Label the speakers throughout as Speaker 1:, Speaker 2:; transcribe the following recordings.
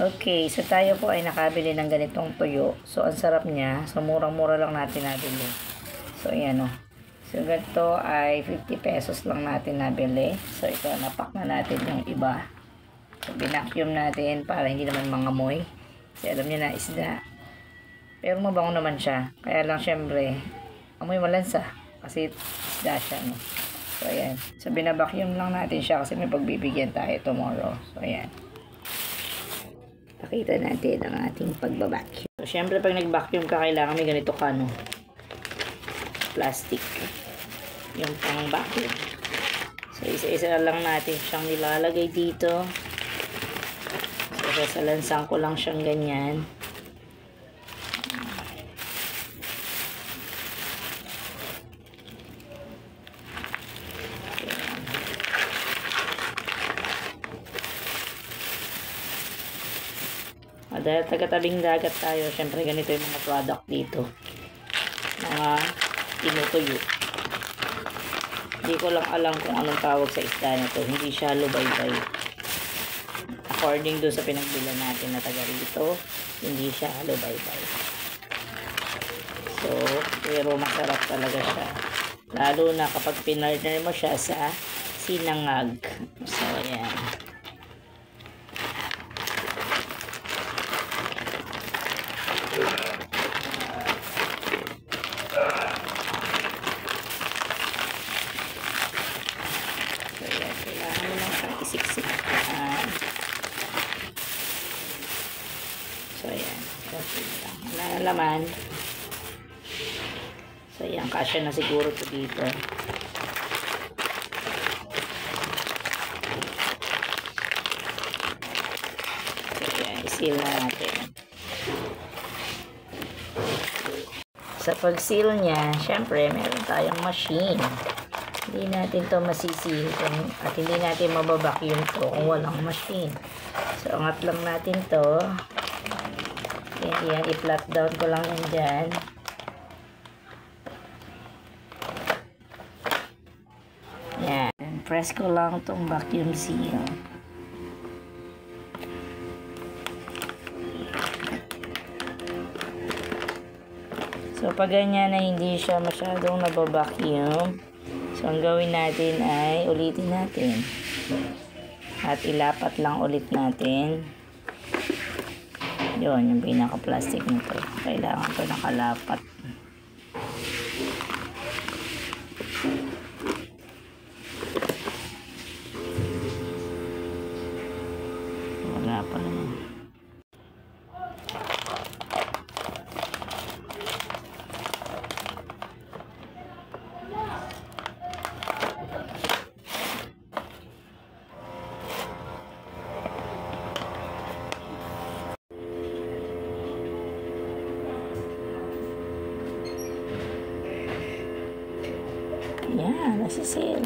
Speaker 1: Okay, so tayo po ay nakabili ng ganitong tuyo. So, ang sarap niya. So, murang-mura lang natin nabili. So, ayan o. So, ganito ay 50 pesos lang natin nabili. So, ito, napak na natin yung iba. So, binacuum natin para hindi naman mangamoy. Kasi alam niyo na, isda. Pero mabango naman siya. Kaya lang, syempre, amoy malansa. Kasi isda siya, no? So, ayan. So, binabacuum lang natin siya kasi may pagbibigyan tayo tomorrow. So, ayan. Pakita natin ang ating pagbabacuum. So, syempre, pag nag-vacuum ka, kailangan may ganito ka, no? Plastic. Yung pang-vacuum. So, isa-isa lang natin siyang nilalagay dito. So, sa lansang ko lang siyang ganyan. Dahil taga-tabing dagat tayo, syempre ganito yung mga product dito. Mga tinutuyo. Hindi ko lang alam kung anong tawag sa isda nito. Hindi siya lubaybay. According doon sa pinagbilan natin na taga rito, hindi siya lubaybay. So, pero masarap talaga siya. Lalo na kapag pinartner mo siya sa sinangag. So, ayan. So, ayan. Wala na laman. So, ayan. Kasya na siguro ito dito. So, ayan. I-seal na natin. Sa pag-seal niya, syempre, meron tayong machine. Hindi natin to masisil at hindi natin mababacuum to kung walang machine. So, angat lang natin to. Yan, i-flat down ko lang yan dyan. Yan, press ko lang itong vacuum seal. So, pag ganyan na hindi siya masyadong nababacuum, so, ang gawin natin ay ulitin natin. At ilapat lang ulit natin. Yun, yung pinaka-plastic nito. Kailangan ito nakalapat. Wala pa naman. Yan, nasisil.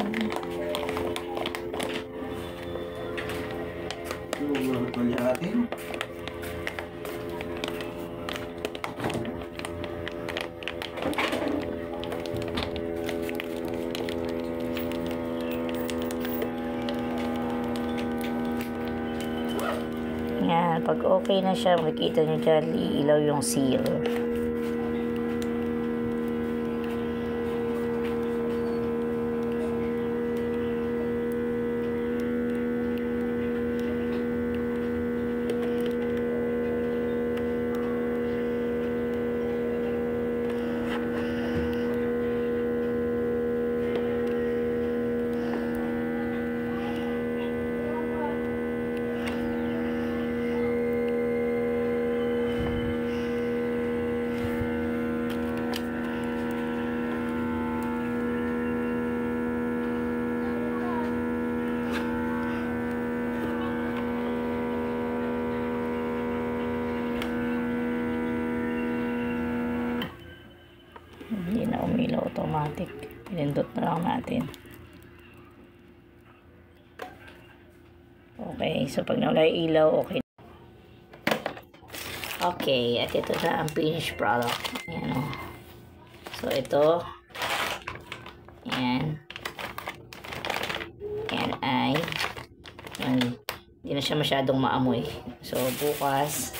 Speaker 1: Yan, pag okay na siya, makikita nyo dyan, iilaw yung seal. Hindi na umilaw automatic. Pinindot na lang natin. Okay, so pag nawala yung ilaw, okay. Okay, at ito na ang finished product. Ayan o. So ito. Ayan. Ayan ay yung Hindi na siya masyadong maamoy. So, bukas,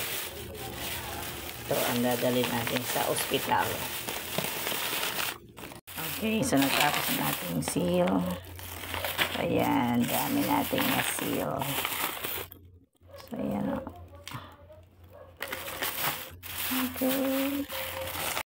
Speaker 1: ito ang dadalhin natin sa ospital. Okay, so nagtapos natin seal. Ayan, dami natin na seal. So, ayan o. Okay.